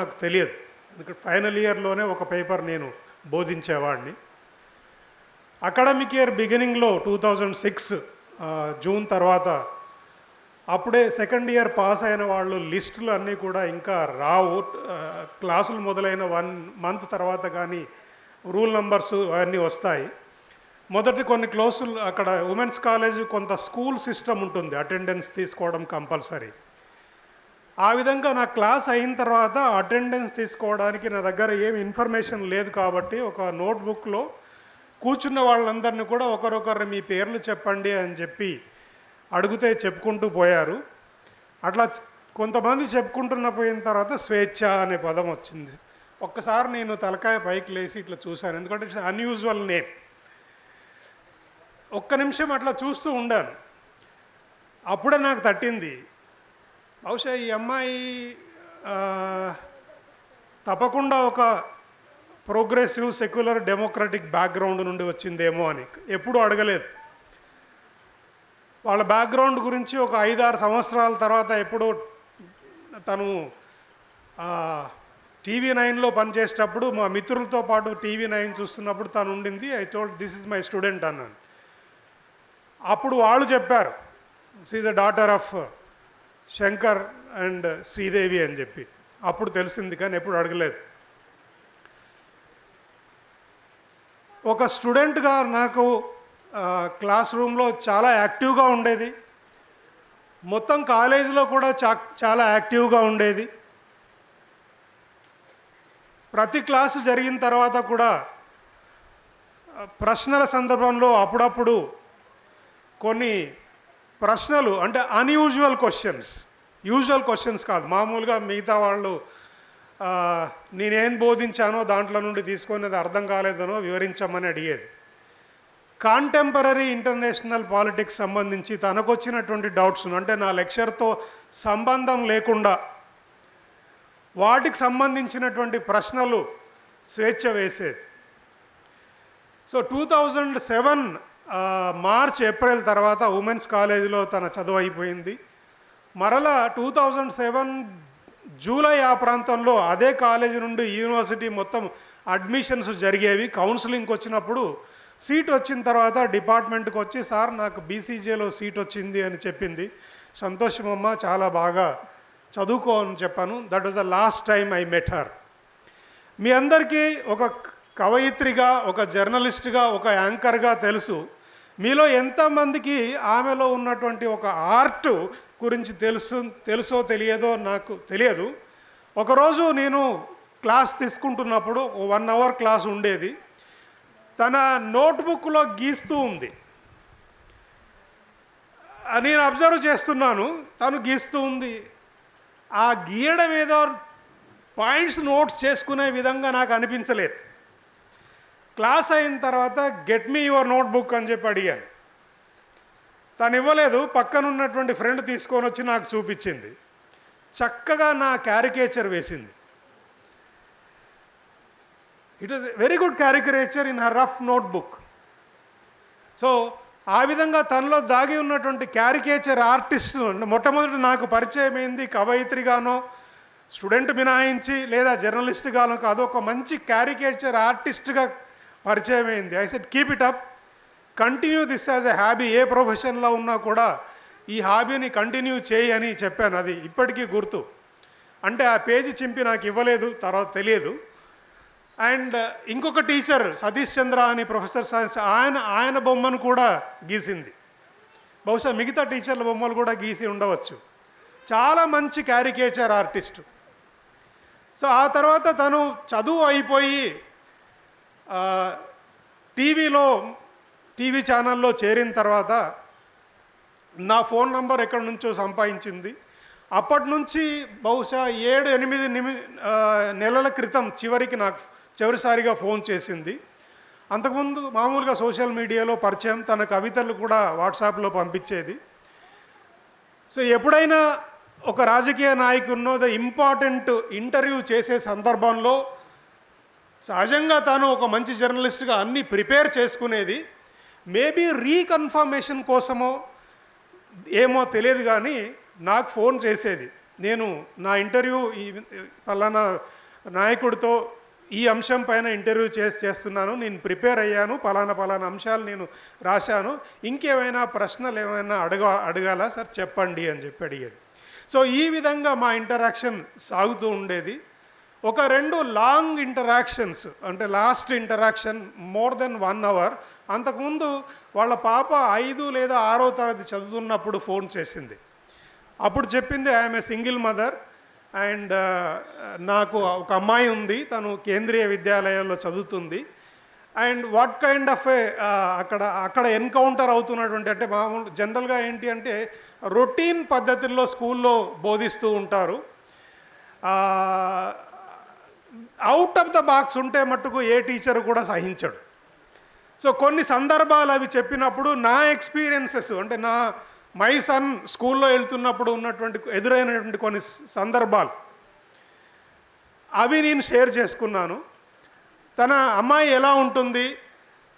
నాకు తెలియదు. ఎందుకంటే ఫైనల్ ఇయర్లోనే ఒక పేపర్ నేను బోధించేవాడిని. అకాడమిక్ ఇయర్ బిగినింగ్లో 2006 జూన్ తర్వాత అప్పుడే సెకండ్ ఇయర్ పాస్ అయిన వాళ్ళు లిస్టులు అన్నీ కూడా ఇంకా రావు. క్లాసులు మొదలైన 1 మంత్ తర్వాత కానీ రూల్ నంబర్స్ అవన్నీ వస్తాయి. మొదటి కొన్ని క్లాసులు అక్కడ ఉమెన్స్ కాలేజ్ కొంత స్కూల్ సిస్టమ్ ఉంటుంది, అటెండెన్స్ తీసుకోవడం కంపల్సరీ. ఆ విధంగా నా క్లాస్ అయిన తర్వాత అటెండెన్స్ తీసుకోవడానికి నా దగ్గర ఏమి ఇన్ఫర్మేషన్ లేదు కాబట్టి ఒక నోట్బుక్లో కూర్చున్న వాళ్ళందరినీ కూడా ఒకరొకరు మీ పేర్లు చెప్పండి అని చెప్పి అడిగితే చెప్పుకుంటూ పోయారు. అట్లా కొంతమంది చెప్పుకుంటున్న పోయిన తర్వాత స్వేచ్ఛ అనే పదం వచ్చింది. ఒక్కసారి నేను తలకాయ పైకి లేచి ఇట్లా చూశాను, ఎందుకంటే ఇట్స్ అన్యూజువల్ నేమ్. ఒక్క నిమిషం అట్లా చూస్తూ ఉండాను. అప్పుడే నాకు తట్టింది, బహుశా ఈ అమ్మాయి తప్పకుండా ఒక ప్రోగ్రెసివ్ సెక్యులర్ డెమోక్రటిక్ బ్యాక్గ్రౌండ్ నుండి వచ్చిందేమో అని. ఎప్పుడూ అడగలేదు వాళ్ళ బ్యాక్గ్రౌండ్ గురించి. ఒక 5-6 సంవత్సరాల తర్వాత ఎప్పుడో తను TV9లో పనిచేసేటప్పుడు మా మిత్రులతో పాటు TV9 చూస్తున్నప్పుడు తను ఉండింది. I told this is my student అన్నాను. అప్పుడు వాళ్ళు చెప్పారు she is a daughter of Shankar and Sridevi అని చెప్పి. అప్పుడు తెలిసింది, కానీ ఎప్పుడు అడగలేదు. ఒక స్టూడెంట్గా నాకు క్లాస్ రూమ్లో చాలా యాక్టివ్గా ఉండేది. మొత్తం కాలేజీలో కూడా చాలా యాక్టివ్గా ఉండేది. ప్రతి క్లాసు జరిగిన తర్వాత కూడా ప్రశ్నల సందర్భంలో అప్పుడప్పుడు కొన్ని ప్రశ్నలు, అంటే అన్యూజువల్ క్వశ్చన్స్, యూజువల్ క్వశ్చన్స్ కాదు, మామూలుగా మిగతా వాళ్ళు నేనేం బోధించానో దాంట్లో నుండి తీసుకొని అది అర్థం కాలేదనో వివరించమని అడిగేది. కాంటెంపరీ ఇంటర్నేషనల్ పాలిటిక్స్ సంబంధించి తనకు వచ్చినటువంటి డౌట్స్ను, అంటే నా లెక్చర్తో సంబంధం లేకుండా వాటికి సంబంధించినటువంటి ప్రశ్నలు స్వేచ్ఛ వేసేది. సో 2007 మార్చ్ ఏప్రిల్ తర్వాత ఉమెన్స్ కాలేజీలో తన చదువు అయిపోయింది. మరలా 2007 జూలై ఆ ప్రాంతంలో అదే కాలేజీ నుండి యూనివర్సిటీ మొత్తం అడ్మిషన్స్ జరిగేవి. కౌన్సిలింగ్కి వచ్చినప్పుడు సీట్ వచ్చిన తర్వాత డిపార్ట్మెంట్కి వచ్చి, సార్ నాకు BCJలో సీట్ వచ్చింది అని చెప్పింది. సంతోషమమ్మ, చాలా బాగా చదువుకో అని చెప్పాను. That was the last time I met her. మీ అందరికీ ఒక కవయిత్రిగా, ఒక జర్నలిస్ట్గా, ఒక యాంకర్గా తెలుసు. మీలో ఎంతమందికి ఆమెలో ఉన్నటువంటి ఒక ఆర్ట్ గురించి తెలుసో తెలియదో నాకు తెలియదు. ఒకరోజు నేను క్లాస్ తీసుకుంటున్నప్పుడు 1 అవర్ క్లాస్ ఉండేది. తన నోట్బుక్లో గీస్తూ ఉంది. నేను అబ్జర్వ్ చేస్తున్నాను, తను గీస్తూ ఉంది. ఆ గీయడం ఏదో పాయింట్స్ నోట్స్ చేసుకునే విధంగా నాకు అనిపించలేదు. క్లాస్ అయిన తర్వాత గెట్ మీ యువర్ నోట్బుక్ అని చెప్పి అడిగాను. తను ఇవ్వలేదు. పక్కన ఉన్నటువంటి ఫ్రెండ్ తీసుకొని వచ్చి నాకు చూపించింది. చక్కగా నా క్యారికేచర్ వేసింది. It is very good caricature in her rough notebook. So ఆ విధంగా తనలో దాగి ఉన్నటువంటి క్యారికేచర్ ఆర్టిస్ట్ మొట్టమొదటి నాకు పరిచయం అయింది. కవయిత్రిగానో, స్టూడెంట్ మినహాయించి, లేదా జర్నలిస్ట్గానో కాదు, ఒక మంచి క్యారికేచర్ ఆర్టిస్ట్గా పరిచయం అయింది. I said keep it up, continue this as a hobby. ఏ ప్రొఫెషన్లో ఉన్నా కూడా ఈ హాబీని కంటిన్యూ చేయి అని చెప్పాను. అది ఇప్పటికీ గుర్తు. అంటే ఆ పేజీ చింపి నాకు ఇవ్వలేదు, తర్వాత తెలియదు. అండ్ ఇంకొక టీచర్ సతీష్ చంద్ర అని ప్రొఫెసర్ సైన్స్, ఆయన బొమ్మను కూడా గీసింది. బహుశా మిగతా టీచర్ల బొమ్మలు కూడా గీసి ఉండవచ్చు. చాలా మంచి క్యారికేచర్ ఆర్టిస్టు. సో ఆ తర్వాత తను చదువు అయిపోయి టీవీ ఛానల్లో చేరిన తర్వాత నా ఫోన్ నంబర్ ఎక్కడి నుంచో సంపాదించింది. అప్పటి నుంచి బహుశా 7-8 నెలల క్రితం చివరిసారిగా ఫోన్ చేసింది. అంతకుముందు మామూలుగా సోషల్ మీడియాలో పరిచయం. తన కవితలు కూడా వాట్సాప్లో పంపించేది. సో ఎప్పుడైనా ఒక రాజకీయ నాయకుడినో ఇంపార్టెంట్ ఇంటర్వ్యూ చేసే సందర్భంలో సహజంగా తాను ఒక మంచి జర్నలిస్ట్గా అన్నీ ప్రిపేర్ చేసుకునేది. మేబీ రీకన్ఫర్మేషన్ కోసమో ఏమో తెలియదు, కానీ నాకు ఫోన్ చేసేది. నేను నా ఇంటర్వ్యూ ఈ పలానా నాయకుడితో ఈ అంశం పైన ఇంటర్వ్యూ చేస్తున్నాను, నేను ప్రిపేర్ అయ్యాను, పలానా అంశాలు నేను రాశాను, ఇంకేమైనా ప్రశ్నలు ఏమైనా అడగాలా సార్ చెప్పండి అని చెప్పి అడిగేది. సో ఈ విధంగా మా ఇంటరాక్షన్ సాగుతూ ఉండేది. ఒక 2 లాంగ్ ఇంటరాక్షన్స్, అంటే last interaction more than 1 hour. అంతకుముందు వాళ్ళ పాప 5 లేదా 6వ తరగతి చదువుతున్నప్పుడు ఫోన్ చేసింది. అప్పుడు చెప్పింది, I'm a single mother and నాకు ఒక అమ్మాయి ఉంది, తను కేంద్రీయ విద్యాలయంలో చదువుతుంది. అండ్ వాట్ కైండ్ ఆఫ్ ఏ అక్కడ ఎన్కౌంటర్ అవుతున్నటువంటి, అంటే మామూలు జనరల్గా ఏంటి అంటే రొటీన్ పద్ధతుల్లో స్కూల్లో బోధిస్తూ ఉంటారు. అవుట్ ఆఫ్ ద బాక్స్ ఉంటే మట్టుకు ఏ టీచర్ కూడా సహించడు. సో కొన్ని సందర్భాలు అవి చెప్పినప్పుడు నా ఎక్స్పీరియన్సెస్, అంటే మై సన్ స్కూల్లో వెళ్తున్నప్పుడు ఉన్నటువంటి ఎదురైనటువంటి కొన్ని సందర్భాలు అవి నేను షేర్ చేసుకున్నాను. తన అమ్మాయి ఎలా ఉంటుంది,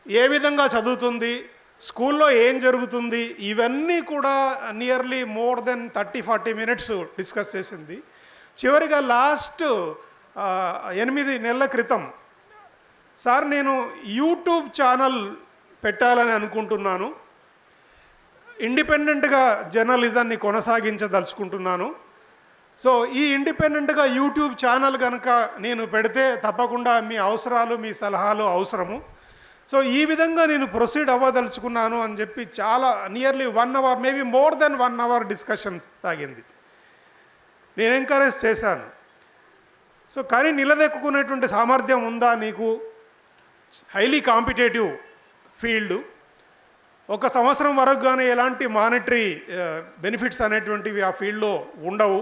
ఏ విధంగా చదువుతుంది, స్కూల్లో ఏం జరుగుతుంది, ఇవన్నీ కూడా nearly more than 30-40 minutes discuss చేసింది. చివరిగా లాస్ట్ 8 నెలల క్రితం, సార్ నేను యూట్యూబ్ ఛానల్ పెట్టాలని అనుకుంటున్నాను, ఇండిపెండెంట్గా జర్నలిజాన్ని కొనసాగించదలుచుకుంటున్నాను. సో ఈ ఇండిపెండెంట్గా యూట్యూబ్ ఛానల్ కనుక నేను పెడితే తప్పకుండా మీ అవసరాలు, మీ సలహాలు అవసరము. సో ఈ విధంగా నేను ప్రొసీడ్ అవ్వదలుచుకున్నాను అని చెప్పి చాలా nearly 1 hour, maybe more than 1 hour discussion సాగింది. నేను ఎంకరేజ్ చేశాను. సో కానీ నిలదొక్కునేటువంటి సామర్థ్యం ఉందా నీకు, హైలీ కాంపిటేటివ్ ఫీల్డ్, 1 సంవత్సరం వరకు కానీ ఎలాంటి మానిటరీ బెనిఫిట్స్ అనేటువంటివి ఆ ఫీల్డ్లో ఉండవు.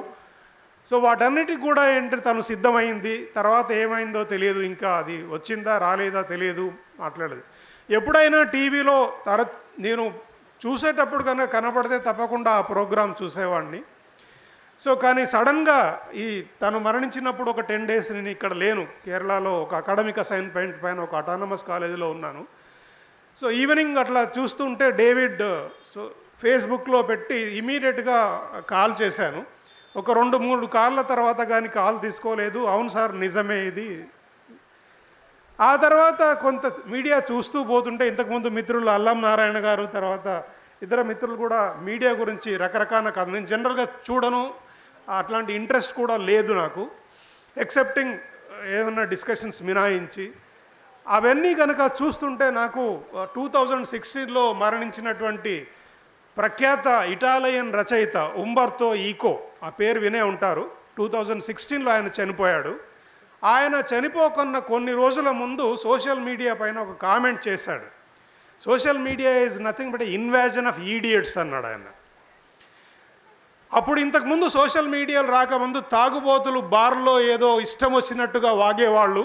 సో వాటన్నిటికి కూడా ఏంటి తను సిద్ధమైంది. తర్వాత ఏమైందో తెలియదు, ఇంకా అది వచ్చిందా రాలేదా తెలియదు, మాట్లాడదు. ఎప్పుడైనా టీవీలో నేను చూసేటప్పుడు కనుక కనపడితే తప్పకుండా ఆ ప్రోగ్రాం చూసేవాడిని. సో కానీ సడన్గా తను మరణించినప్పుడు ఒక 10 days నేను ఇక్కడ లేను, కేరళలో ఒక అకాడమిక్ అసైన్మెంట్ పైన ఒక అటానమస్ కాలేజీలో ఉన్నాను. సో ఈవినింగ్ అట్లా చూస్తుంటే డేవిడ్ ఫేస్బుక్లో పెట్టి ఇమీడియట్గా కాల్ చేశాను. ఒక 2-3 కాళ్ళ తర్వాత కానీ కాల్ తీసుకోలేదు. అవును సార్ నిజమే ఇది. ఆ తర్వాత కొంత మీడియా చూస్తూ పోతుంటే ఇంతకుముందు మిత్రులు అల్లం నారాయణ గారు, తర్వాత ఇతర మిత్రులు కూడా మీడియా గురించి రకరకాల కాదు, నేను జనరల్గా చూడను, అట్లాంటి ఇంట్రెస్ట్ కూడా లేదు నాకు, ఎక్సెప్టింగ్ ఏమన్నా డిస్కషన్స్ మినాయించి. అవన్నీ కనుక చూస్తుంటే నాకు 2016లో మరణించినటువంటి ప్రఖ్యాత ఇటాలియన్ రచయిత ఉంబర్తో ఈకో, ఆ పేరు వినే ఉంటారు, 2016లో ఆయన చనిపోయాడు. ఆయన చనిపోకున్న కొన్ని రోజుల ముందు సోషల్ మీడియా పైన ఒక కామెంట్ చేశాడు. Social media is nothing but invasion of idiots అన్నాడు ఆయన. అప్పుడు ఇంతకుముందు సోషల్ మీడియాలు రాకముందు తాగుబోతులు బార్లో ఏదో ఇష్టం వచ్చినట్టుగా వాగేవాళ్ళు,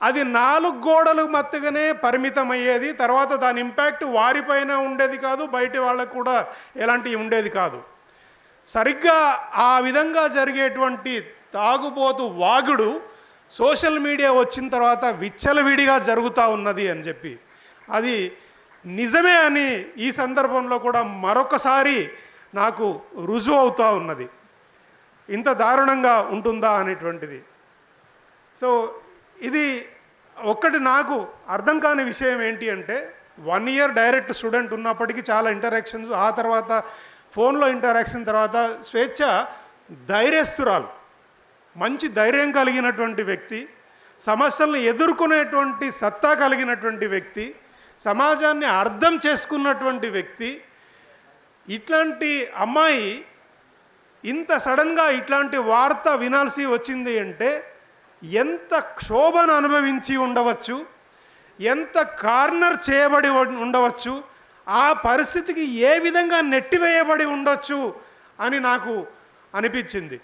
అది 4 గోడలు మత్తుగానే పరిమితం అయ్యేది. తర్వాత దాని ఇంపాక్ట్ వారిపైన ఉండేది కాదు, బయట వాళ్ళకు కూడా ఎలాంటివి ఉండేది కాదు. సరిగ్గా ఆ విధంగా జరిగేటువంటి తాగుబోతు వాగుడు సోషల్ మీడియా వచ్చిన తర్వాత విచ్చలవిడిగా జరుగుతూ ఉన్నది అని చెప్పి, అది నిజమే అని ఈ సందర్భంలో కూడా మరొకసారి నాకు రుజువు అవుతూ ఉన్నది. ఇంత దారుణంగా ఉంటుందా అనేటువంటిది. సో ఇది ఒక్కటి నాకు అర్థం కాని విషయం ఏంటి అంటే, 1 year డైరెక్ట్ స్టూడెంట్ ఉన్నప్పటికీ చాలా ఇంటరాక్షన్స్, ఆ తర్వాత ఫోన్లో ఇంటరాక్షన్, తర్వాత స్వేచ్ఛ, ధైర్యస్తురాలు, మంచి ధైర్యం కలిగినటువంటి వ్యక్తి, సమస్యలను ఎదుర్కొనేటువంటి సత్తా కలిగినటువంటి వ్యక్తి, సమాజాన్ని అర్థం చేసుకున్నటువంటి వ్యక్తి. ఇట్లాంటి అమ్మాయి ఇంత సడన్గా ఇట్లాంటి వార్త వినాల్సి వచ్చింది అంటే ఎంత క్షోభను అనుభవించి ఉండవచ్చు, ఎంత కార్నర్ చేయబడి ఉండవచ్చు, ఆ పరిస్థితికి ఏ విధంగా నెట్టివేయబడి ఉండొచ్చు అని నాకు అనిపించింది.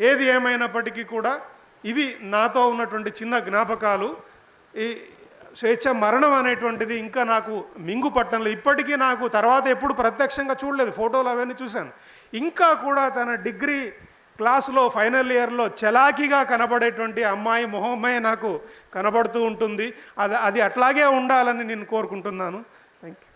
ఏది ఏమైనప్పటికీ కూడా ఇవి నాతో ఉన్నటువంటి చిన్న జ్ఞాపకాలు. ఈ స్వేచ్ఛ మరణం అనేటువంటిది ఇంకా నాకు మింగు పట్టణంలో, ఇప్పటికీ నాకు తర్వాత ఎప్పుడు ప్రత్యక్షంగా చూడలేదు, ఫోటోలు అవన్నీ చూశాను. ఇంకా కూడా తన డిగ్రీ క్లాసులో ఫైనల్ ఇయర్లో చలాకీగా కనబడేటువంటి అమ్మాయి మొహమే నాకు కనబడుతూ ఉంటుంది. అది అట్లాగే ఉండాలని నేను కోరుకుంటున్నాను. Thank you.